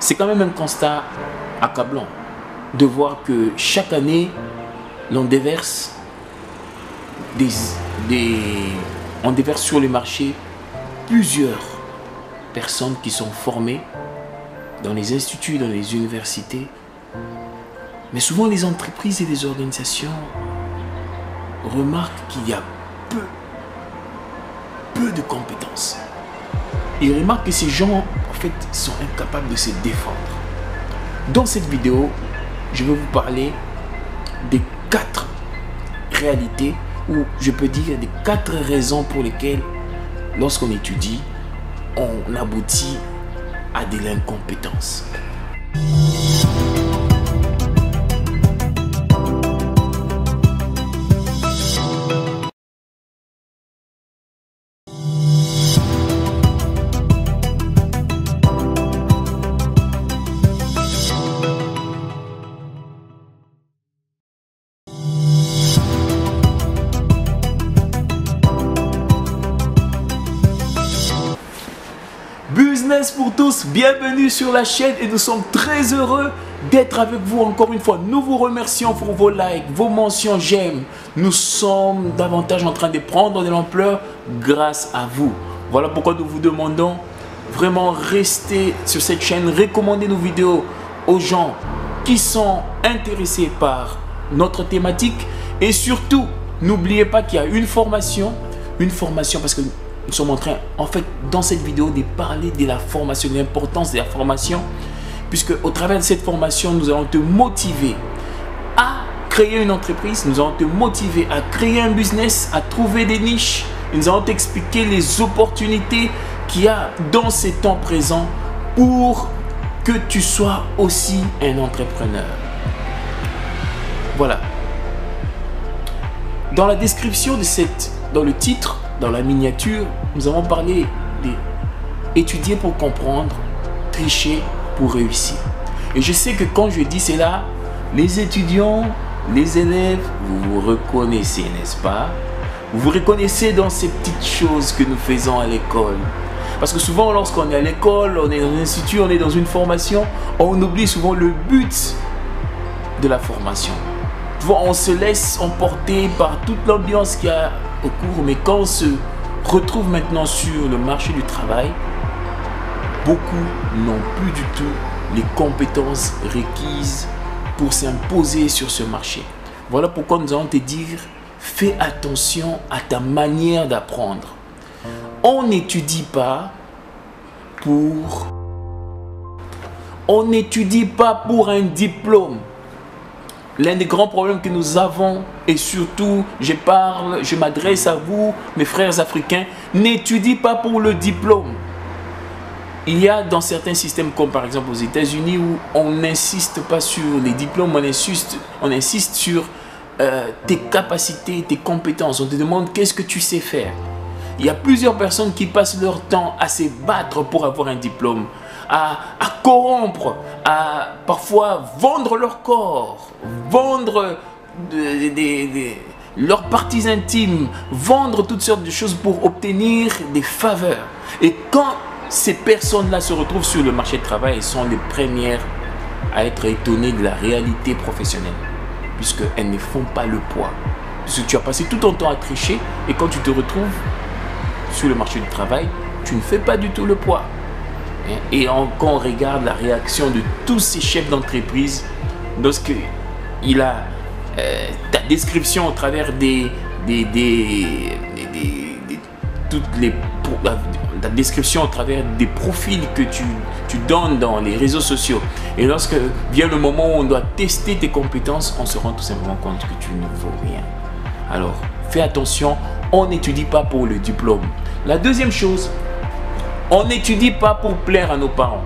c'est quand même un constat accablant de voir que chaque année, l'on déverse on déverse sur le marché plusieurs personnes qui sont formées dans les instituts, dans les universités. Mais souvent, les entreprises et les organisations remarquent qu'il y a peu de compétences. Ils remarquent que ces gens, en fait, sont incapables de se défendre. Dans cette vidéo, je vais vous parler des 4 réalités, ou je peux dire des 4 raisons pour lesquelles, lorsqu'on étudie, on aboutit à de l'incompétence. Business pour tous, bienvenue sur la chaîne et nous sommes très heureux d'être avec vous encore une fois. Nous vous remercions pour vos likes, vos mentions j'aime. Nous sommes davantage en train de prendre de l'ampleur grâce à vous. Voilà pourquoi nous vous demandons vraiment rester sur cette chaîne, recommander nos vidéos aux gens qui sont intéressés par notre thématique et surtout n'oubliez pas qu'il y a une formation parce que nous sommes en train, en fait, dans cette vidéo, de parler de la formation, de l'importance de la formation, puisque au travers de cette formation, nous allons te motiver à créer une entreprise, nous allons te motiver à créer un business, à trouver des niches, et nous allons t'expliquer les opportunités qu'il y a dans ces temps présents pour que tu sois aussi un entrepreneur. Voilà. Dans la description de dans le titre, dans la miniature, nous avons parlé d'étudier pour comprendre, tricher pour réussir. Et je sais que quand je dis cela, les étudiants, les élèves, vous vous reconnaissez, n'est-ce pas? Vous vous reconnaissez dans ces petites choses que nous faisons à l'école. Parce que souvent, lorsqu'on est à l'école, on est dans un institut, on est dans une formation, on oublie souvent le but de la formation. On se laisse emporter par toute l'ambiance qu'il y a au cours, mais quand on se retrouve maintenant sur le marché du travail, beaucoup n'ont plus du tout les compétences requises pour s'imposer sur ce marché. Voilà pourquoi nous allons te dire, fais attention à ta manière d'apprendre. On n'étudie pas pour un diplôme. L'un des grands problèmes que nous avons, et surtout, je m'adresse à vous, mes frères africains, n'étudie pas pour le diplôme. Il y a dans certains systèmes, comme par exemple aux États-Unis, où on n'insiste pas sur les diplômes, on insiste sur tes capacités, tes compétences. On te demande qu'est-ce que tu sais faire. Il y a plusieurs personnes qui passent leur temps à se battre pour avoir un diplôme, à corrompre, à parfois vendre leur corps, vendre leurs parties intimes, vendre toutes sortes de choses pour obtenir des faveurs. Et quand ces personnes-là se retrouvent sur le marché du travail, elles sont les premières à être étonnées de la réalité professionnelle, puisqu'elles ne font pas le poids. Puisque tu as passé tout ton temps à tricher et quand tu te retrouves sur le marché du travail, tu ne fais pas du tout le poids. Et quand on regarde la réaction de tous ces chefs d'entreprise, lorsqu'il a ta description au travers ta description au travers des profils que tu donnes dans les réseaux sociaux. Et lorsque vient le moment où on doit tester tes compétences, on se rend tout simplement compte que tu ne vaux rien. Alors, fais attention, on n'étudie pas pour le diplôme. La deuxième chose, on n'étudie pas pour plaire à nos parents.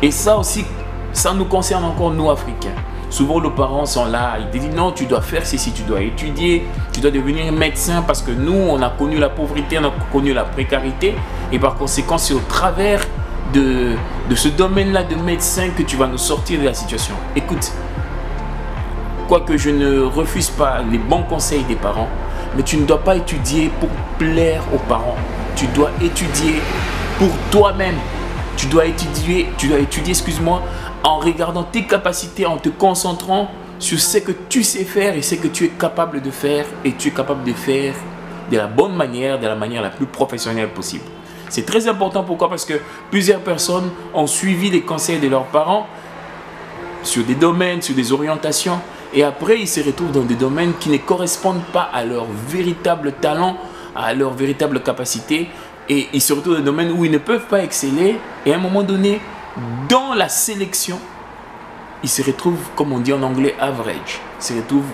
Et ça aussi, ça nous concerne encore nous Africains. Souvent, nos parents sont là, ils te disent non, tu dois faire ceci, tu dois étudier, tu dois devenir médecin parce que nous, on a connu la pauvreté, on a connu la précarité. Et par conséquent, c'est au travers de ce domaine-là de médecin que tu vas nous sortir de la situation. Écoute, quoique je ne refuse pas les bons conseils des parents, mais tu ne dois pas étudier pour plaire aux parents. Tu dois étudier pour toi-même. Tu dois étudier, excuse-moi, en regardant tes capacités, en te concentrant sur ce que tu sais faire et ce que tu es capable de faire, et tu es capable de faire de la bonne manière, de la manière la plus professionnelle possible. C'est très important. Pourquoi? Parce que plusieurs personnes ont suivi les conseils de leurs parents sur des domaines, sur des orientations, et après ils se retrouvent dans des domaines qui ne correspondent pas à leur véritable talent, à leur véritable capacité, et ils se retrouvent dans des domaines où ils ne peuvent pas exceller, et à un moment donné, dans la sélection, ils se retrouvent, comme on dit en anglais, average. Ils se retrouvent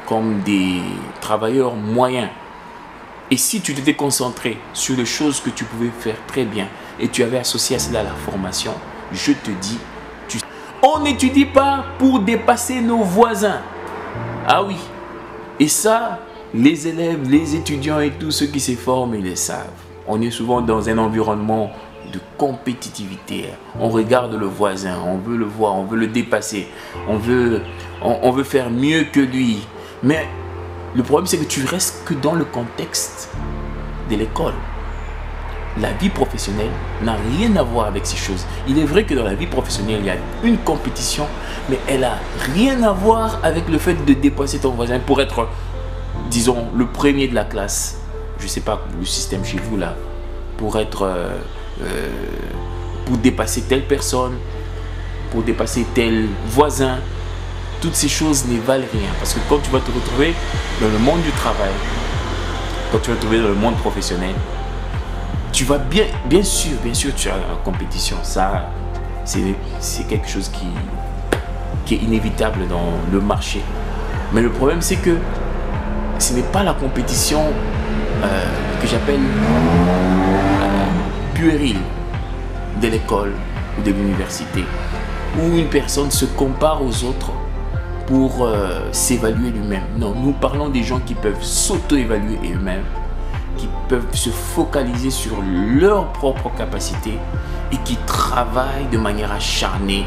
comme des travailleurs moyens. Et si tu t'étais concentré sur les choses que tu pouvais faire très bien et tu avais associé à cela la formation, je te dis, on n'étudie pas pour dépasser nos voisins. Ah oui. Et ça, les élèves, les étudiants et tous ceux qui se forment, ils le savent. On est souvent dans un environnement de compétitivité. On regarde le voisin, on veut le voir, on veut le dépasser, on veut faire mieux que lui. Mais le problème, c'est que tu restes que dans le contexte de l'école. La vie professionnelle n'a rien à voir avec ces choses. Il est vrai que dans la vie professionnelle, il y a une compétition, mais elle n'a rien à voir avec le fait de dépasser ton voisin pour être, disons, le premier de la classe. Je ne sais pas le système chez vous là, pour dépasser telle personne, pour dépasser tel voisin. Toutes ces choses ne valent rien, parce que quand tu vas te retrouver dans le monde du travail, quand tu vas te retrouver dans le monde professionnel, tu vas bien sûr tu as la compétition. Ça, c'est quelque chose qui est inévitable dans le marché. Mais le problème, c'est que ce n'est pas la compétition que j'appelle puérile de l'école ou de l'université, où une personne se compare aux autres pour s'évaluer lui-même. Non, nous parlons des gens qui peuvent s'auto-évaluer eux-mêmes, qui peuvent se focaliser sur leurs propres capacités et qui travaillent de manière acharnée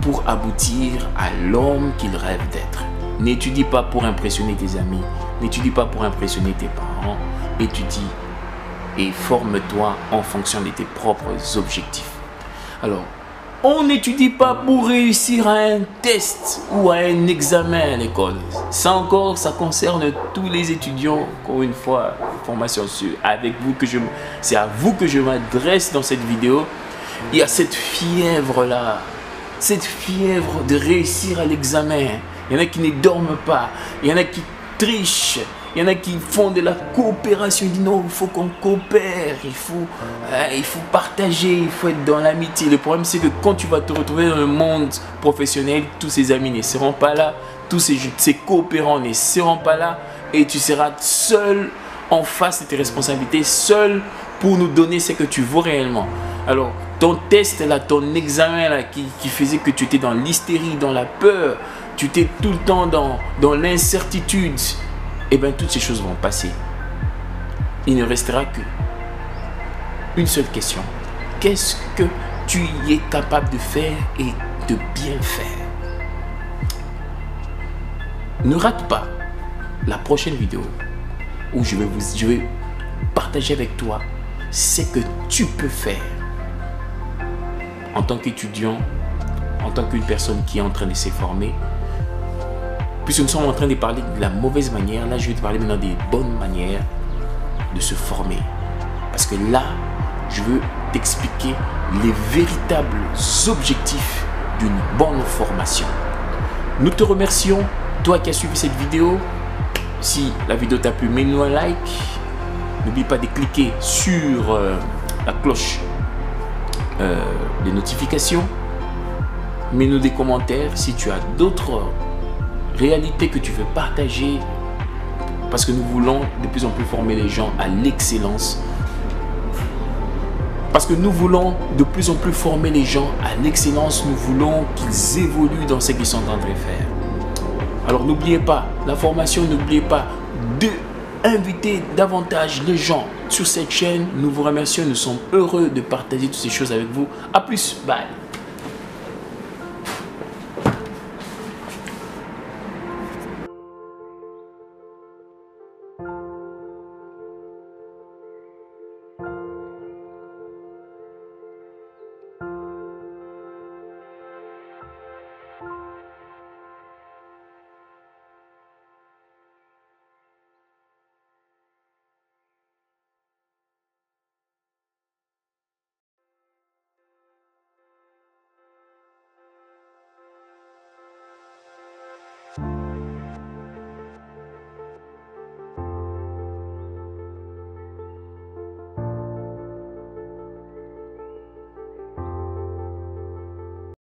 pour aboutir à l'homme qu'ils rêvent d'être. N'étudie pas pour impressionner tes amis, n'étudie pas pour impressionner tes parents, étudie et forme-toi en fonction de tes propres objectifs. Alors, on n'étudie pas pour réussir à un test ou à un examen à l'école. Ça encore, ça concerne tous les étudiants. Encore une fois, formation c'est à vous que je m'adresse dans cette vidéo. Il y a cette fièvre-là, cette fièvre de réussir à l'examen. Il y en a qui ne dorment pas, il y en a qui trichent. Il y en a qui font de la coopération. Ils disent non, il faut qu'on coopère, il faut partager, il faut être dans l'amitié. Le problème, c'est que quand tu vas te retrouver dans le monde professionnel, tous ces amis ne seront pas là, tous ces coopérants ne seront pas là, et tu seras seul en face de tes responsabilités, seul pour nous donner ce que tu vaux réellement. Alors, ton test là, ton examen là, qui faisait que tu étais dans l'hystérie, dans la peur, tu étais tout le temps dans l'incertitude, et bien toutes ces choses vont passer. Il ne restera que une seule question. Qu'est-ce que tu y es capable de faire et de bien faire? Ne rate pas la prochaine vidéo où je vais partager avec toi ce que tu peux faire en tant qu'étudiant, en tant qu'une personne qui est en train de se former. Puisque nous sommes en train de parler de la mauvaise manière, là je vais te parler maintenant des bonnes manières de se former. Parce que là, je veux t'expliquer les véritables objectifs d'une bonne formation. Nous te remercions, toi qui as suivi cette vidéo. Si la vidéo t'a plu, mets-nous un like. N'oublie pas de cliquer sur la cloche des notifications. Mets-nous des commentaires si tu as d'autres réalité que tu veux partager, parce que nous voulons de plus en plus former les gens à l'excellence. Parce que nous voulons de plus en plus former les gens à l'excellence, nous voulons qu'ils évoluent dans ce qu'ils sont en train de faire. Alors n'oubliez pas, la formation, n'oubliez pas d'inviter davantage les gens sur cette chaîne. Nous vous remercions, nous sommes heureux de partager toutes ces choses avec vous. A plus, bye.